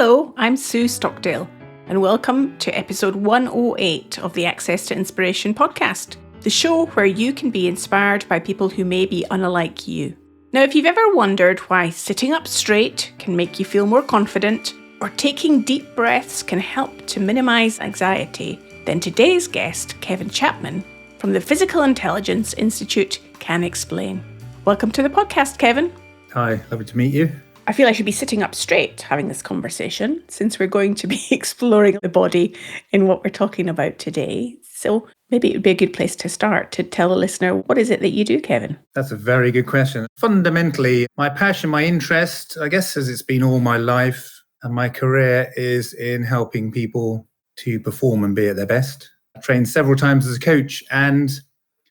Hello, I'm Sue Stockdale, and welcome to episode 108 of the Access to Inspiration podcast, the show where you can be inspired by people who may be unlike you. Now, if you've ever wondered why sitting up straight can make you feel more confident, or taking deep breaths can help to minimise anxiety, then today's guest, Kevin Chapman, from the Physical Intelligence Institute, can explain. Welcome to the podcast, Kevin. Hi, lovely to meet you. I feel I should be sitting up straight having this conversation since we're going to be exploring the body in what we're talking about today. So maybe it would be a good place to start to tell the listener, what is it that you do, Kevin? That's a very good question. Fundamentally, my passion, my interest, I guess as it's been all my life and my career is in helping people to perform and be at their best. I trained several times as a coach, and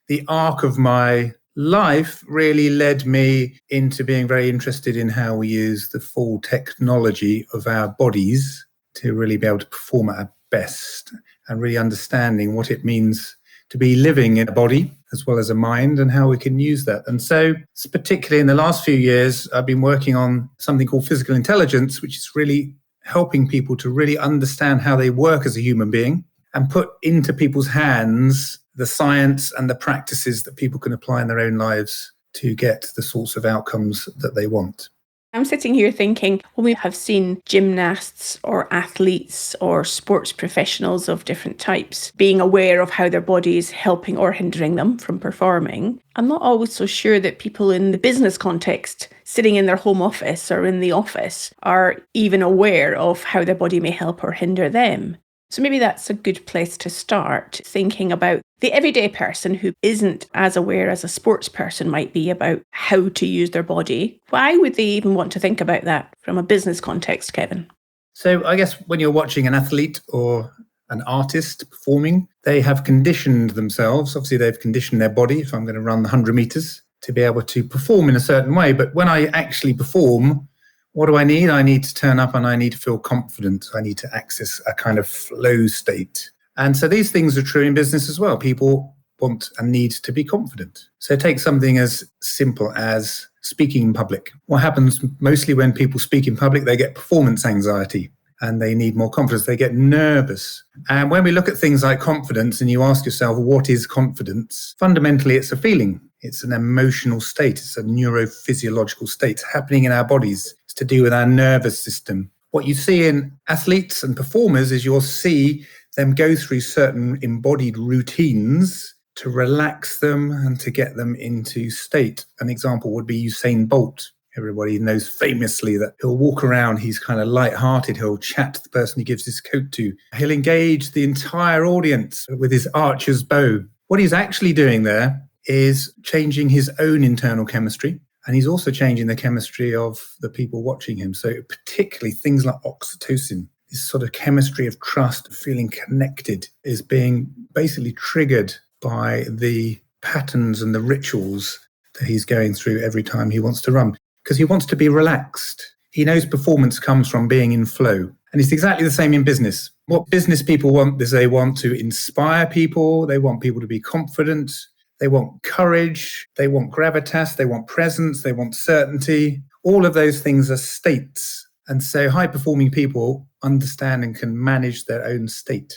the arc of my life really led me into being very interested in how we use the full technology of our bodies to really be able to perform at our best, and really understanding what it means to be living in a body as well as a mind and how we can use that. And so particularly in the last few years, I've been working on something called physical intelligence, which is really helping people to really understand how they work as a human being and put into people's hands the science and the practices that people can apply in their own lives to get the sorts of outcomes that they want. I'm sitting here thinking, when we have seen gymnasts or athletes or sports professionals of different types being aware of how their body is helping or hindering them from performing, I'm not always so sure that people in the business context, sitting in their home office or in the office, are even aware of how their body may help or hinder them. So maybe that's a good place to start, thinking about the everyday person who isn't as aware as a sports person might be about how to use their body. Why would they even want to think about that from a business context, Kevin? So I guess when you're watching an athlete or an artist performing, they have conditioned themselves. Obviously, they've conditioned their body, if I'm going to run the 100 meters, to be able to perform in a certain way. But when I actually perform, what do I need? I need to turn up and I need to feel confident. I need to access a kind of flow state. And so these things are true in business as well. People want and need to be confident. So take something as simple as speaking in public. What happens mostly when people speak in public, they get performance anxiety and they need more confidence. They get nervous. And when we look at things like confidence and you ask yourself, what is confidence? Fundamentally, it's a feeling. It's an emotional state. It's a neurophysiological state happening in our bodies. It's to do with our nervous system. What you see in athletes and performers is you'll see them go through certain embodied routines to relax them and to get them into state. An example would be Usain Bolt. Everybody knows famously that he'll walk around, he's kind of light-hearted, he'll chat to the person he gives his coat to. He'll engage the entire audience with his archer's bow. What he's actually doing there is changing his own internal chemistry, and he's also changing the chemistry of the people watching him. So particularly things like oxytocin, this sort of chemistry of trust, feeling connected, is being basically triggered by the patterns and the rituals that he's going through every time he wants to run, because he wants to be relaxed. He knows performance comes from being in flow. And it's exactly the same in business. What business people want is they want to inspire people. They want people to be confident. They want courage. They want gravitas. They want presence. They want certainty. All of those things are states. And so high-performing people understand and can manage their own state.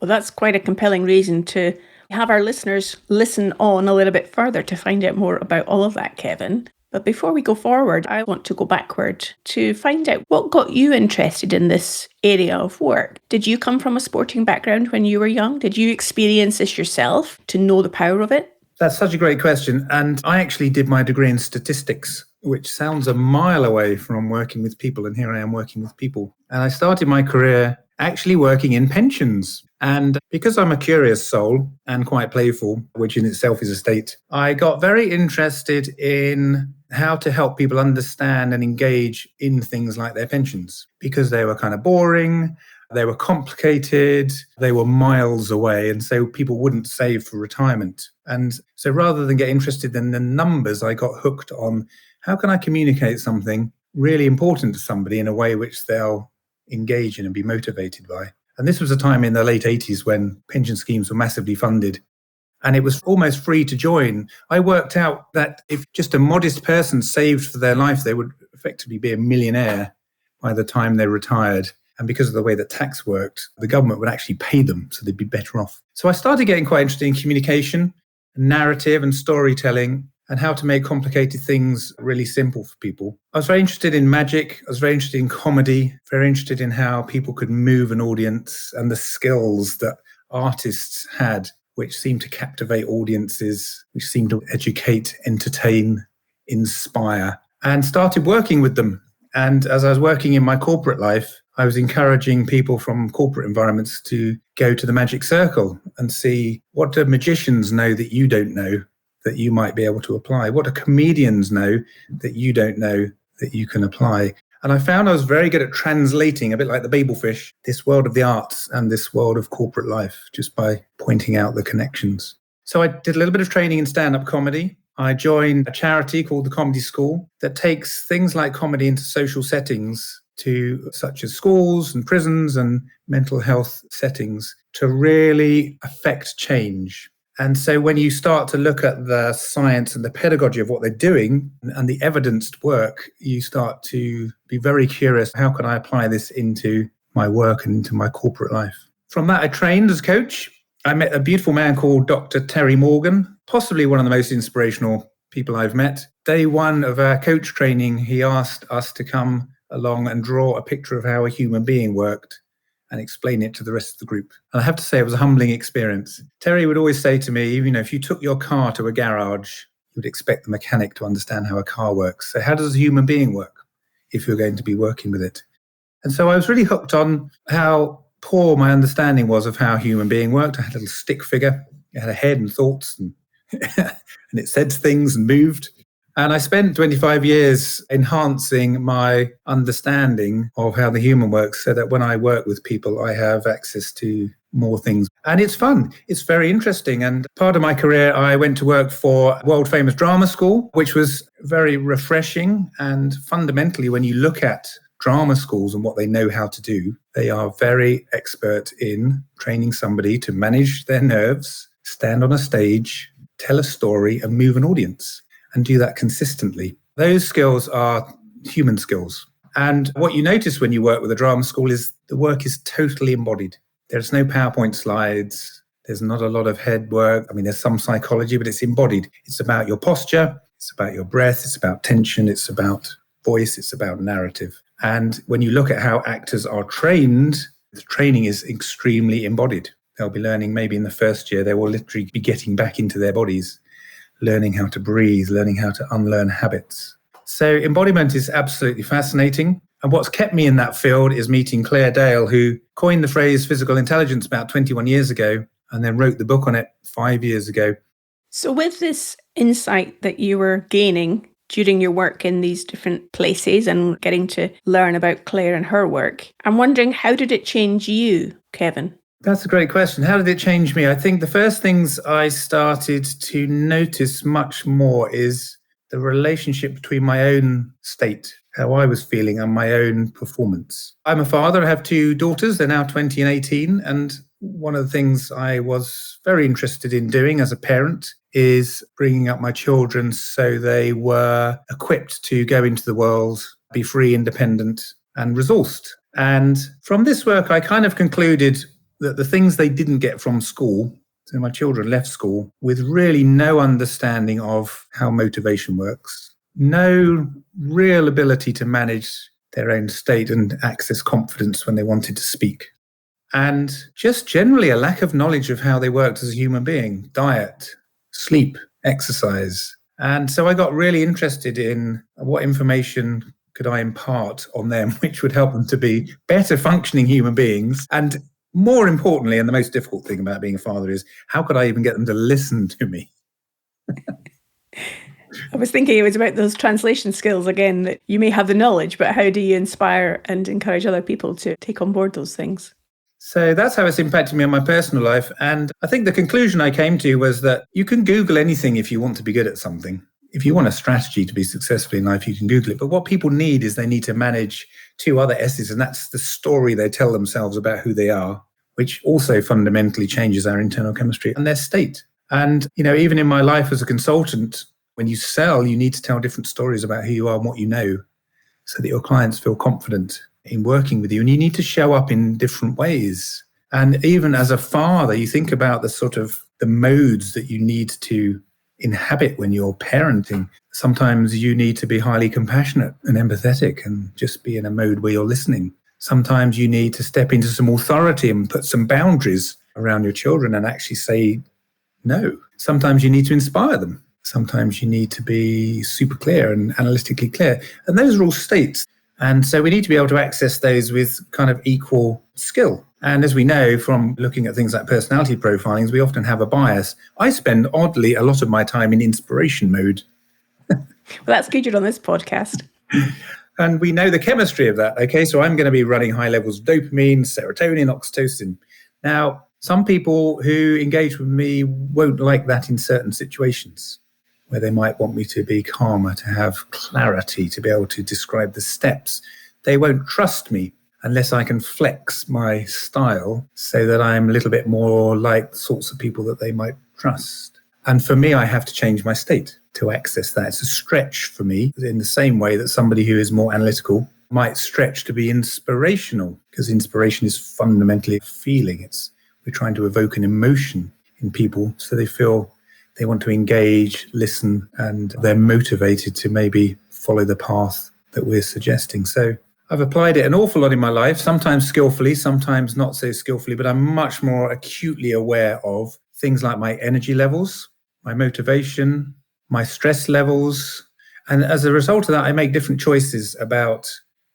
Well, that's quite a compelling reason to have our listeners listen on a little bit further to find out more about all of that, Kevin. But before we go forward, I want to go backward to find out what got you interested in this area of work. Did you come from a sporting background when you were young? Did you experience this yourself to know the power of it? That's such a great question. And I actually did my degree in statistics, which sounds a mile away from working with people. And here I am working with people. And I started my career actually working in pensions. And because I'm a curious soul and quite playful, which in itself is a state, I got very interested in how to help people understand and engage in things like their pensions, because they were kind of boring, they were complicated, they were miles away, and so people wouldn't save for retirement. And so rather than get interested in the numbers, I got hooked on how can I communicate something really important to somebody in a way which they'll engage in and be motivated by. And this was a time in the late 80s when pension schemes were massively funded. And it was almost free to join. I worked out that if just a modest person saved for their life, they would effectively be a millionaire by the time they retired. And because of the way that tax worked, the government would actually pay them, so they'd be better off. So I started getting quite interested in communication, narrative and storytelling, and how to make complicated things really simple for people. I was very interested in magic. I was very interested in comedy, very interested in how people could move an audience and the skills that artists had, which seemed to captivate audiences, which seemed to educate, entertain, inspire, and started working with them. And as I was working in my corporate life, I was encouraging people from corporate environments to go to the magic circle and see, what do magicians know that you don't know that you might be able to apply? What do comedians know that you don't know that you can apply? And I found I was very good at translating, a bit like the Babelfish, this world of the arts and this world of corporate life, just by pointing out the connections. So I did a little bit of training in stand-up comedy. I joined a charity called the Comedy School that takes things like comedy into social settings, such as schools and prisons and mental health settings, to really affect change. And so when you start to look at the science and the pedagogy of what they're doing and the evidenced work, you start to be very curious, how can I apply this into my work and into my corporate life? From that, I trained as a coach. I met a beautiful man called Dr. Terry Morgan, possibly one of the most inspirational people I've met. Day one of our coach training, he asked us to come along and draw a picture of how a human being worked and explain it to the rest of the group. And I have to say, it was a humbling experience. Terry would always say to me, if you took your car to a garage, you would expect the mechanic to understand how a car works. So how does a human being work if you're going to be working with it? And so I was really hooked on how poor my understanding was of how a human being worked. I had a little stick figure. It had a head and thoughts, and and it said things and moved. And I spent 25 years enhancing my understanding of how the human works, so that when I work with people, I have access to more things. And it's fun. It's very interesting. And part of my career, I went to work for a world famous drama school, which was very refreshing. And fundamentally, when you look at drama schools and what they know how to do, they are very expert in training somebody to manage their nerves, stand on a stage, tell a story, and move an audience, and do that consistently. Those skills are human skills. And what you notice when you work with a drama school is the work is totally embodied. There's no PowerPoint slides. There's not a lot of head work. I mean, there's some psychology, but it's embodied. It's about your posture. It's about your breath. It's about tension. It's about voice. It's about narrative. And when you look at how actors are trained, the training is extremely embodied. They'll be learning, maybe in the first year, they will literally be getting back into their bodies, learning how to breathe, learning how to unlearn habits. So embodiment is absolutely fascinating. And what's kept me in that field is meeting Claire Dale, who coined the phrase physical intelligence about 21 years ago and then wrote the book on it 5 years ago. So with this insight that you were gaining during your work in these different places and getting to learn about Claire and her work, I'm wondering, how did it change you, Kevin? That's a great question. How did it change me? I think the first things I started to notice much more is the relationship between my own state, how I was feeling, and my own performance. I'm a father. I have 2 daughters. They're now 20 and 18. And one of the things I was very interested in doing as a parent is bringing up my children so they were equipped to go into the world, be free, independent, and resourced. And from this work, I kind of concluded that the things they didn't get from school, so my children left school with really no understanding of how motivation works, no real ability to manage their own state and access confidence when they wanted to speak, and just generally a lack of knowledge of how they worked as a human being, diet, sleep, exercise. And so I got really interested in what information could I impart on them, which would help them to be better functioning human beings. And more importantly, and the most difficult thing about being a father is, how could I even get them to listen to me? I was thinking it was about those translation skills again, that you may have the knowledge, but how do you inspire and encourage other people to take on board those things? So that's how it's impacted me on my personal life. And I think the conclusion I came to was that you can Google anything if you want to be good at something. If you want a strategy to be successful in life, you can Google it. But what people need is they need to manage 2 other S's, and that's the story they tell themselves about who they are, which also fundamentally changes our internal chemistry, and their state. And, even in my life as a consultant, when you sell, you need to tell different stories about who you are and what you know so that your clients feel confident in working with you, and you need to show up in different ways. And even as a father, you think about the modes that you need to inhabit when you're parenting. Sometimes you need to be highly compassionate and empathetic and just be in a mode where you're listening. Sometimes you need to step into some authority and put some boundaries around your children and actually say no. Sometimes you need to inspire them. Sometimes you need to be super clear and analytically clear. And those are all states. And so we need to be able to access those with kind of equal skill. And as we know from looking at things like personality profilings, we often have a bias. I spend, oddly, a lot of my time in inspiration mode. Well, that's good you're on this podcast. And we know the chemistry of that. Okay, so I'm going to be running high levels of dopamine, serotonin, oxytocin. Now, some people who engage with me won't like that in certain situations, where they might want me to be calmer, to have clarity, to be able to describe the steps. They won't trust me unless I can flex my style so that I'm a little bit more like the sorts of people that they might trust. And for me, I have to change my state to access that. It's a stretch for me in the same way that somebody who is more analytical might stretch to be inspirational, because inspiration is fundamentally a feeling. We're trying to evoke an emotion in people so they feel they want to engage, listen, and they're motivated to maybe follow the path that we're suggesting. So I've applied it an awful lot in my life, sometimes skillfully, sometimes not so skillfully, but I'm much more acutely aware of things like my energy levels, my motivation, my stress levels. And as a result of that, I make different choices about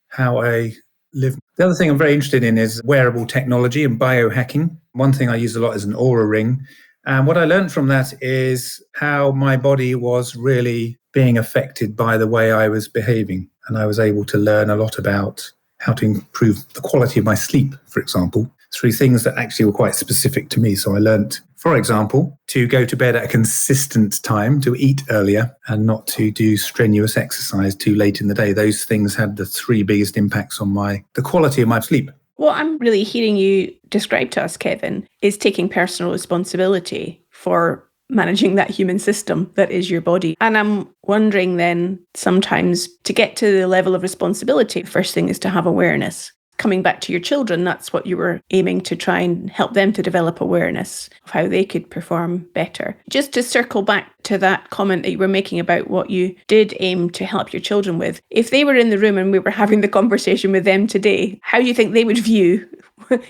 how I live. The other thing I'm very interested in is wearable technology and biohacking. One thing I use a lot is an Aura ring. And what I learned from that is how my body was really being affected by the way I was behaving. And I was able to learn a lot about how to improve the quality of my sleep, for example, through things that actually were quite specific to me. So I learned, for example, to go to bed at a consistent time, to eat earlier, and not to do strenuous exercise too late in the day. Those things had the three biggest impacts on the quality of my sleep. What I'm really hearing you describe to us, Kevin, is taking personal responsibility for managing that human system that is your body. And I'm wondering then, sometimes to get to the level of responsibility, first thing is to have awareness. Coming back to your children, that's what you were aiming to try and help them to develop awareness of how they could perform better. Just to circle back to that comment that you were making about what you did aim to help your children with, if they were in the room and we were having the conversation with them today, how do you think they would view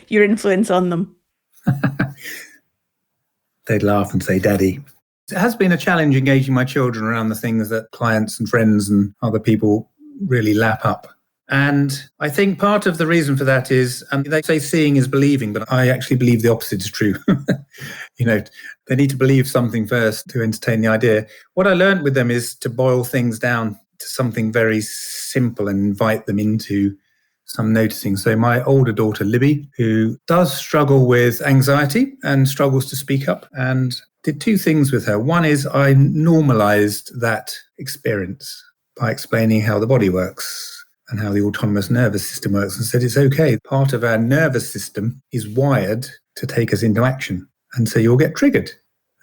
your influence on them? They'd laugh and say, "Daddy." It has been a challenge engaging my children around the things that clients and friends and other people really lap up. And I think part of the reason for that is, and they say seeing is believing, but I actually believe the opposite is true. They need to believe something first to entertain the idea. What I learned with them is to boil things down to something very simple and invite them into some noticing. So my older daughter, Libby, who does struggle with anxiety and struggles to speak up, and did two things with her. One is I normalized that experience by explaining how the body works and how the autonomous nervous system works, and said it's okay. Part of our nervous system is wired to take us into action. And so you'll get triggered.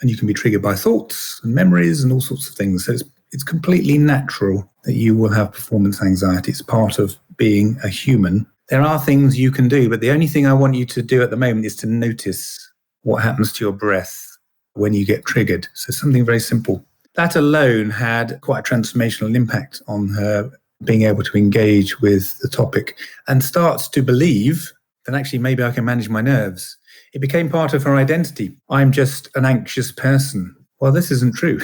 And you can be triggered by thoughts and memories and all sorts of things. So it's completely natural that you will have performance anxiety. It's part of being a human. There are things you can do, but the only thing I want you to do at the moment is to notice what happens to your breath when you get triggered. So something very simple. That alone had quite a transformational impact on her being able to engage with the topic, and starts to believe that actually maybe I can manage my nerves. It became part of her identity. I'm just an anxious person. Well, this isn't true.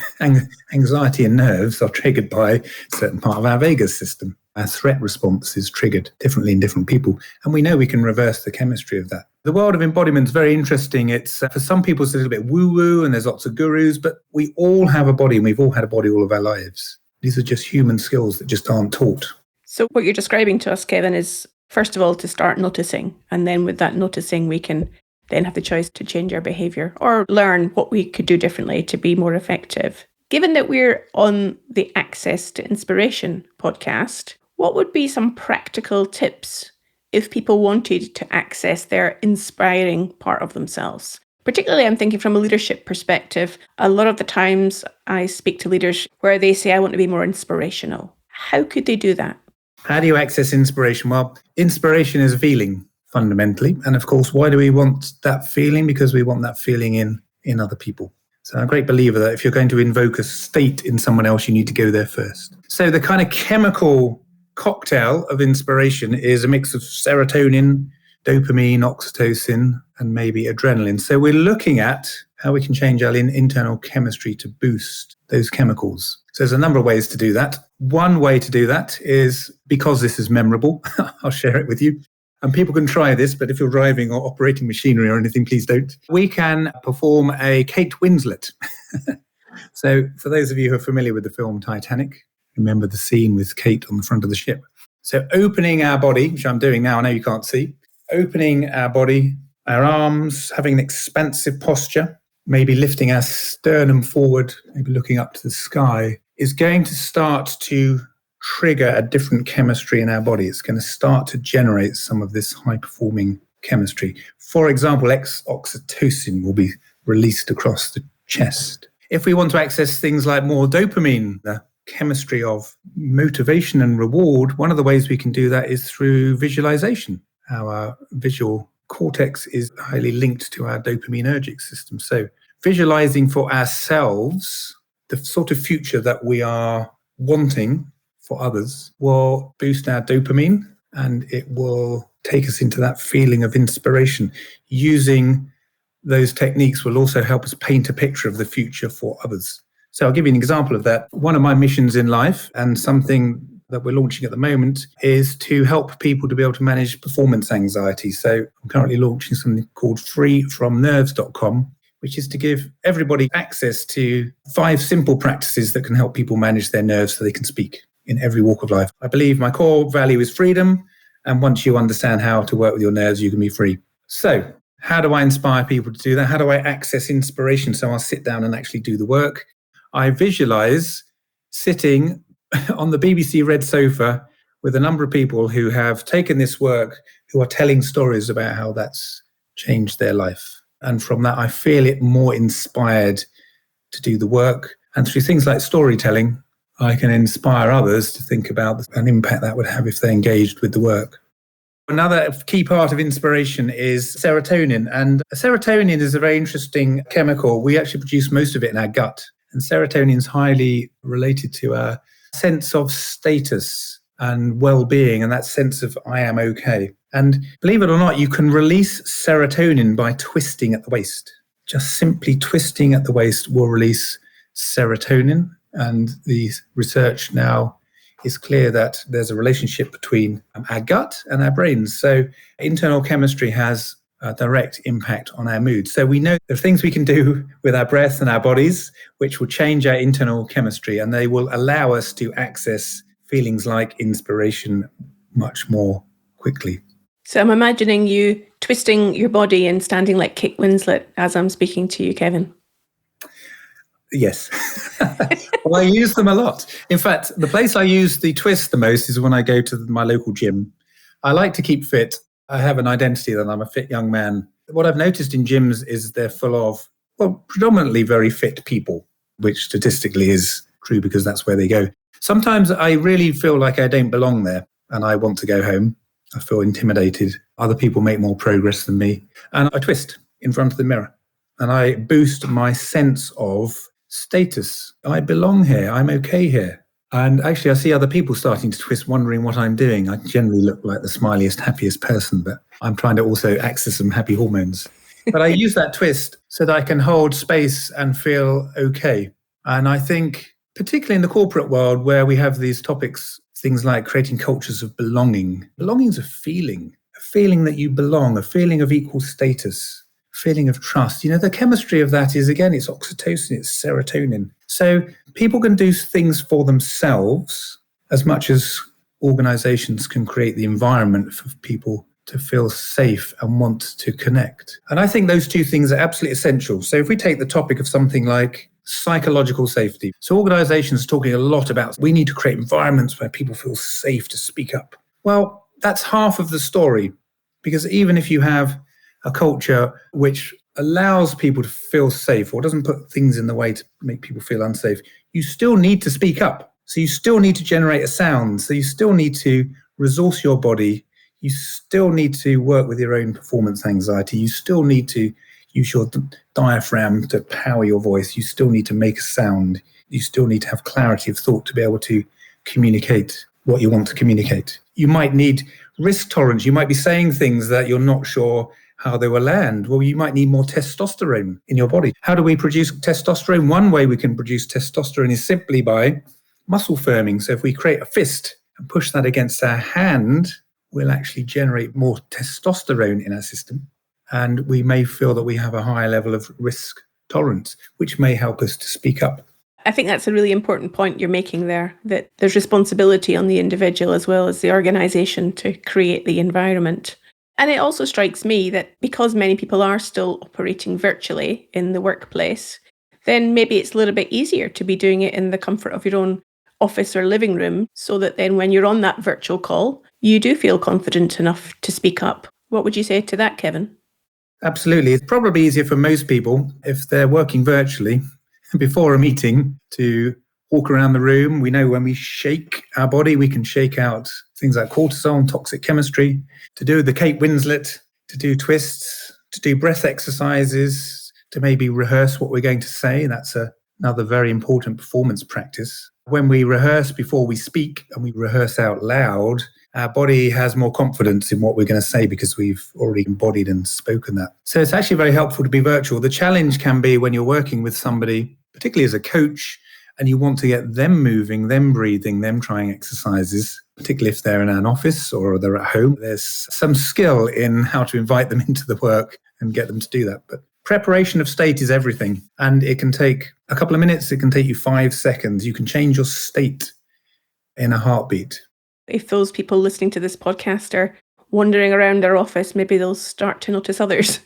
Anxiety and nerves are triggered by a certain part of our vagus system. Our threat response is triggered differently in different people, and we know we can reverse the chemistry of that. The world of embodiment is very interesting. It's for some people it's a little bit woo-woo, and there's lots of gurus, but we all have a body, and we've all had a body all of our lives. These are just human skills that just aren't taught. So what you're describing to us, Kevin, is first of all to start noticing. And then with that noticing, we can then have the choice to change our behaviour or learn what we could do differently to be more effective. Given that we're on the Access to Inspiration podcast, what would be some practical tips if people wanted to access their inspiring part of themselves? Particularly, I'm thinking from a leadership perspective. A lot of the times I speak to leaders where they say, I want to be more inspirational. How could they do that? How do you access inspiration? Well, inspiration is a feeling fundamentally. And of course, why do we want that feeling? Because we want that feeling in other people. So I'm a great believer that if you're going to invoke a state in someone else, you need to go there first. So the kind of chemical cocktail of inspiration is a mix of serotonin, dopamine, oxytocin, and maybe adrenaline. So we're looking at how we can change our internal chemistry to boost those chemicals. So there's a number of ways to do that. One way to do that is, because this is memorable, I'll share it with you. And people can try this, but if you're driving or operating machinery or anything, please don't. We can perform a Kate Winslet. So for those of you who are familiar with the film Titanic, remember the scene with Kate on the front of the ship. So opening our body, which I'm doing now, I know you can't see, opening our body, our arms, having an expansive posture, maybe lifting our sternum forward, maybe looking up to the sky, is going to start to trigger a different chemistry in our body. It's going to start to generate some of this high-performing chemistry. For example, oxytocin will be released across the chest. If we want to access things like more dopamine, the chemistry of motivation and reward, one of the ways we can do that is through visualization. Our visual cortex is highly linked to our dopaminergic system. So visualizing for ourselves the sort of future that we are wanting for others will boost our dopamine, and it will take us into that feeling of inspiration. Using those techniques will also help us paint a picture of the future for others. So I'll give you an example of that. One of my missions in life, and something that we're launching at the moment, is to help people to be able to manage performance anxiety. So I'm currently launching something called freefromnerves.com, which is to give everybody access to 5 simple practices that can help people manage their nerves so they can speak in every walk of life. I believe my core value is freedom. And once you understand how to work with your nerves, you can be free. So how do I inspire people to do that? How do I access inspiration so I'll sit down and actually do the work? I visualize sitting on the BBC Red sofa with a number of people who have taken this work, who are telling stories about how that's changed their life. And from that, I feel it more inspired to do the work. And through things like storytelling, I can inspire others to think about an impact that would have if they engaged with the work. Another key part of inspiration is serotonin. And serotonin is a very interesting chemical. We actually produce most of it in our gut. And serotonin is highly related to our sense of status and well-being, and that sense of I am okay. And believe it or not, you can release serotonin by twisting at the waist. Just simply twisting at the waist will release serotonin. And the research now is clear that there's a relationship between our gut and our brains. So internal chemistry has a direct impact on our mood. So we know there are things we can do with our breath and our bodies which will change our internal chemistry, and they will allow us to access feelings like inspiration much more quickly. So I'm imagining you twisting your body and standing like Kate Winslet as I'm speaking to you, Kevin. Yes. Well, I use them a lot. In fact, the place I use the twist the most is when I go to my local gym. I like to keep fit. I have an identity that I'm a fit young man. What I've noticed in gyms is they're full of, well, predominantly very fit people, which statistically is true because that's where they go. Sometimes I really feel like I don't belong there and I want to go home. I feel intimidated. Other people make more progress than me. And I twist in front of the mirror and I boost my sense of status. I belong here. I'm okay here. And actually, I see other people starting to twist, wondering what I'm doing. I generally look like the smiliest, happiest person, but I'm trying to also access some happy hormones. But I use that twist so that I can hold space and feel okay. And I think, particularly in the corporate world where we have these topics, things like creating cultures of belonging. Belonging is a feeling that you belong, a feeling of equal status, feeling of trust. You know, the chemistry of that is, again, it's oxytocin, it's serotonin. So people can do things for themselves as much as organizations can create the environment for people to feel safe and want to connect. And I think those two things are absolutely essential. So if we take the topic of something like psychological safety. So organizations are talking a lot about we need to create environments where people feel safe to speak up. Well, that's half of the story, because even if you have a culture which allows people to feel safe or doesn't put things in the way to make people feel unsafe, you still need to speak up. So you still need to generate a sound. So you still need to resource your body, you still need to work with your own performance anxiety. You still need to use your diaphragm to power your voice. You still need to make a sound. You still need to have clarity of thought to be able to communicate what you want to communicate. You might need risk tolerance. You might be saying things that you're not sure how they will land. Well, you might need more testosterone in your body. How do we produce testosterone? One way we can produce testosterone is simply by muscle firming. So if we create a fist and push that against our hand, we'll actually generate more testosterone in our system. And we may feel that we have a higher level of risk tolerance, which may help us to speak up. I think that's a really important point you're making there, that there's responsibility on the individual as well as the organisation to create the environment. And it also strikes me that because many people are still operating virtually in the workplace, then maybe it's a little bit easier to be doing it in the comfort of your own office or living room, so that then when you're on that virtual call, you do feel confident enough to speak up. What would you say to that, Kevin? Absolutely. It's probably easier for most people if they're working virtually before a meeting to walk around the room. We know when we shake our body, we can shake out things like cortisol, toxic chemistry, to do the Kate Winslet, to do twists, to do breath exercises, to maybe rehearse what we're going to say. That's another very important performance practice. When we rehearse before we speak and we rehearse out loud, our body has more confidence in what we're going to say because we've already embodied and spoken that. So it's actually very helpful to be virtual. The challenge can be when you're working with somebody, particularly as a coach, and you want to get them moving, them breathing, them trying exercises, particularly if they're in an office or they're at home. There's some skill in how to invite them into the work and get them to do that. But preparation of state is everything. And it can take a couple of minutes. It can take you 5 seconds. You can change your state in a heartbeat. If those people listening to this podcast are wandering around their office, maybe they'll start to notice others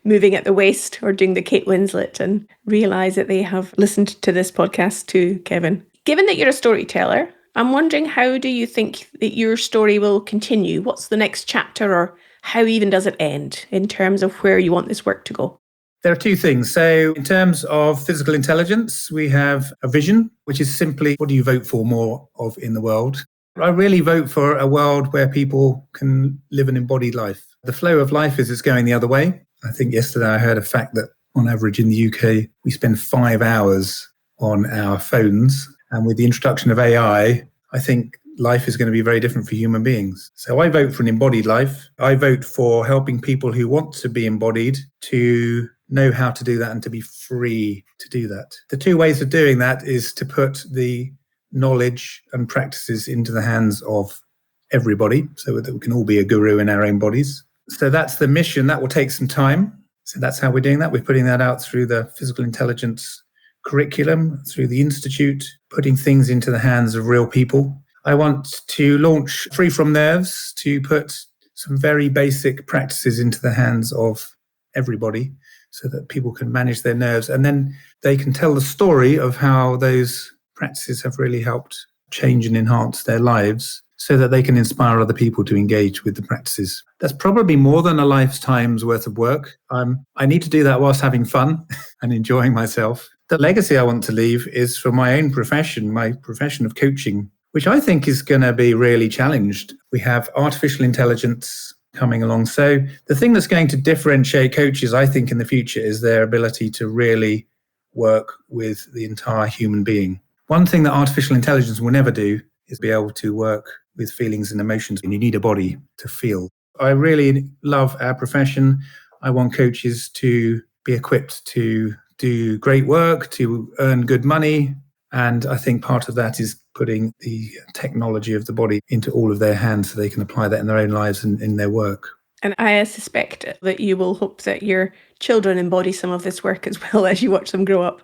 moving at the waist or doing the Kate Winslet and realise that they have listened to this podcast too, Kevin. Given that you're a storyteller, I'm wondering, how do you think that your story will continue? What's the next chapter, or how even does it end in terms of where you want this work to go? There are two things. So in terms of physical intelligence, we have a vision, which is simply, what do you vote for more of in the world? I really vote for a world where people can live an embodied life. The flow of life is going the other way. I think yesterday I heard a fact that on average in the UK, we spend 5 hours on our phones. And with the introduction of AI, I think life is going to be very different for human beings. So I vote for an embodied life. I vote for helping people who want to be embodied to know how to do that and to be free to do that. The two ways of doing that is to put the knowledge and practices into the hands of everybody so that we can all be a guru in our own bodies. So that's the mission. That will take some time. So that's how we're doing that. We're putting that out through the physical intelligence curriculum, through the institute, putting things into the hands of real people. I want to launch Free From Nerves to put some very basic practices into the hands of everybody so that people can manage their nerves. And then they can tell the story of how those practices have really helped change and enhance their lives so that they can inspire other people to engage with the practices. That's probably more than a lifetime's worth of work. I need to do that whilst having fun and enjoying myself. The legacy I want to leave is for my own profession, my profession of coaching, which I think is going to be really challenged. We have artificial intelligence coming along. So the thing that's going to differentiate coaches, I think, in the future is their ability to really work with the entire human being. One thing that artificial intelligence will never do is be able to work with feelings and emotions, and you need a body to feel. I really love our profession. I want coaches to be equipped to do great work, to earn good money. And I think part of that is putting the technology of the body into all of their hands so they can apply that in their own lives and in their work. And I suspect that you will hope that your children embody some of this work as well as you watch them grow up.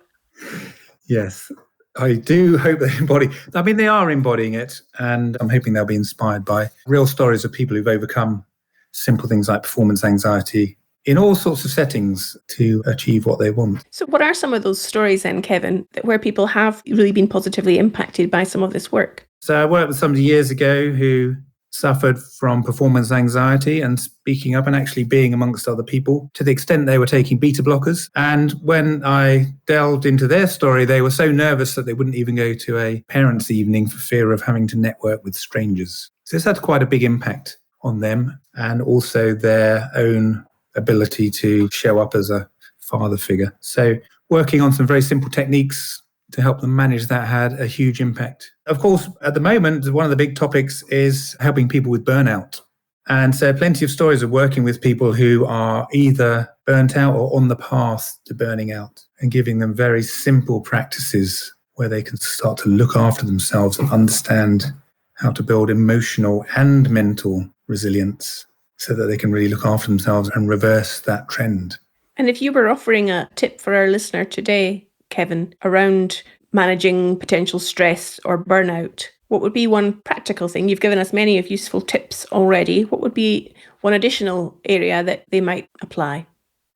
Yes, I do hope they embody. I mean, they are embodying it, and I'm hoping they'll be inspired by real stories of people who've overcome simple things like performance anxiety in all sorts of settings to achieve what they want. So what are some of those stories then, Kevin, where people have really been positively impacted by some of this work? So I worked with somebody years ago who suffered from performance anxiety and speaking up and actually being amongst other people to the extent they were taking beta blockers. And when I delved into their story, they were so nervous that they wouldn't even go to a parents' evening for fear of having to network with strangers. So it's had quite a big impact on them and also their own ability to show up as a father figure. So working on some very simple techniques to help them manage that had a huge impact. Of course, at the moment, one of the big topics is helping people with burnout. And so plenty of stories of working with people who are either burnt out or on the path to burning out and giving them very simple practices where they can start to look after themselves and understand how to build emotional and mental resilience so that they can really look after themselves and reverse that trend. And if you were offering a tip for our listener today, Kevin, around managing potential stress or burnout, what would be one practical thing? You've given us many of useful tips already. What would be one additional area that they might apply?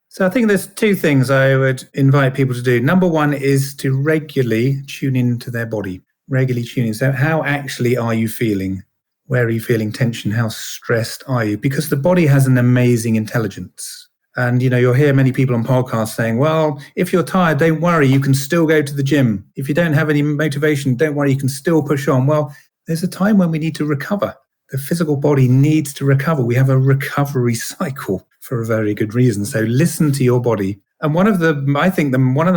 So I think there's two things I would invite people to do. Number one is to regularly tune into their body, regularly tune in. So how actually are you feeling? Where are you feeling tension? How stressed are you? Because the body has an amazing intelligence. And, you'll hear many people on podcasts saying, well, if you're tired, don't worry, you can still go to the gym. If you don't have any motivation, don't worry, you can still push on. Well, there's a time when we need to recover. The physical body needs to recover. We have a recovery cycle for a very good reason. So listen to your body. And one of the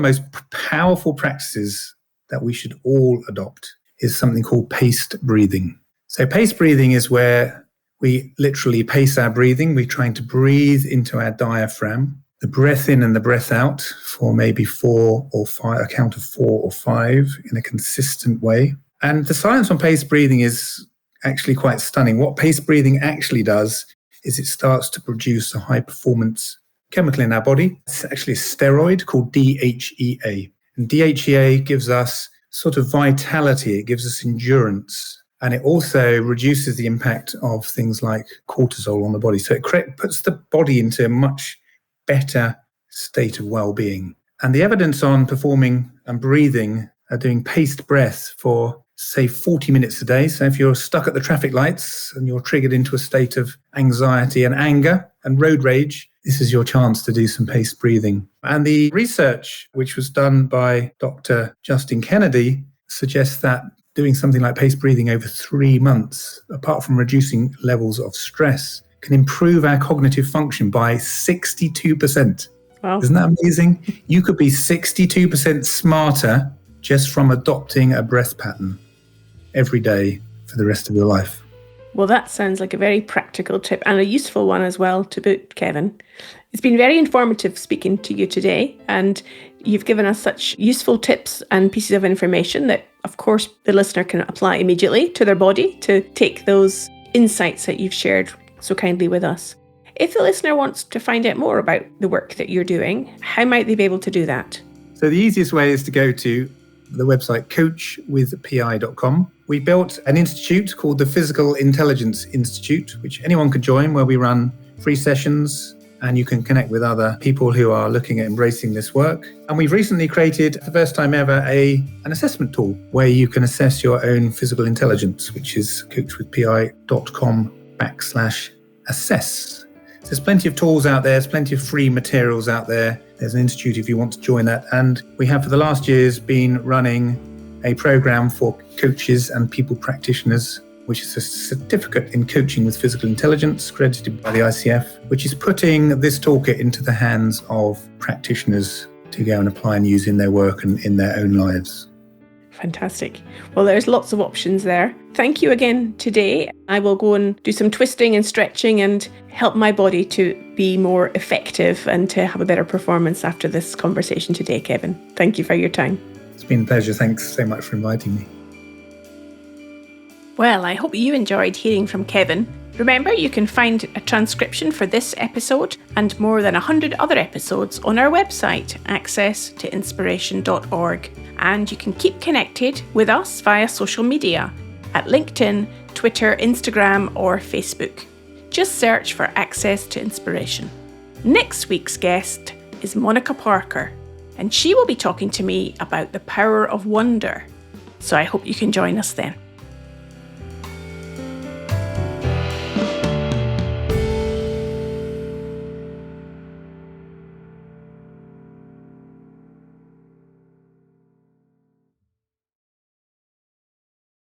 most powerful practices that we should all adopt is something called paced breathing. So paced breathing is where we literally pace our breathing. We're trying to breathe into our diaphragm, the breath in and the breath out for maybe 4 or 5, a count of 4 or 5 in a consistent way. And the science on paced breathing is actually quite stunning. What paced breathing actually does is it starts to produce a high performance chemical in our body. It's actually a steroid called DHEA. And DHEA gives us sort of vitality. It gives us endurance. And it also reduces the impact of things like cortisol on the body. So it puts the body into a much better state of well-being. And the evidence on performing and breathing doing paced breath for, say, 40 minutes a day. So if you're stuck at the traffic lights and you're triggered into a state of anxiety and anger and road rage, this is your chance to do some paced breathing. And the research, which was done by Dr. Justin Kennedy, suggests that doing something like paced breathing over 3 months, apart from reducing levels of stress, can improve our cognitive function by 62%. Wow. Isn't that amazing? You could be 62% smarter just from adopting a breath pattern every day for the rest of your life. Well, that sounds like a very practical tip and a useful one as well to boot, Kevin. It's been very informative speaking to you today, and you've given us such useful tips and pieces of information that, of course, the listener can apply immediately to their body to take those insights that you've shared so kindly with us. If the listener wants to find out more about the work that you're doing, how might they be able to do that? So the easiest way is to go to the website coachwithpi.com. We built an institute called the Physical Intelligence Institute, which anyone could join, where we run free sessions and you can connect with other people who are looking at embracing this work. And we've recently created, for the first time ever, an assessment tool where you can assess your own physical intelligence, which is coachwithpi.com/assess. There's plenty of tools out there. There's plenty of free materials out there. There's an institute if you want to join that. And we have for the last years been running a program for coaches and people practitioners, which is a certificate in coaching with physical intelligence accredited by the ICF, which is putting this toolkit into the hands of practitioners to go and apply and use in their work and in their own lives. Fantastic. Well, there's lots of options there. Thank you again today. I will go and do some twisting and stretching and help my body to be more effective and to have a better performance after this conversation today, Kevin. Thank you for your time. It's been a pleasure. Thanks so much for inviting me. Well, I hope you enjoyed hearing from Kevin. Remember, you can find a transcription for this episode and more than 100 other episodes on our website, accesstoinspiration.org. And you can keep connected with us via social media at LinkedIn, Twitter, Instagram, or Facebook. Just search for Access to Inspiration. Next week's guest is Monica Parker, and she will be talking to me about the power of wonder. So I hope you can join us then.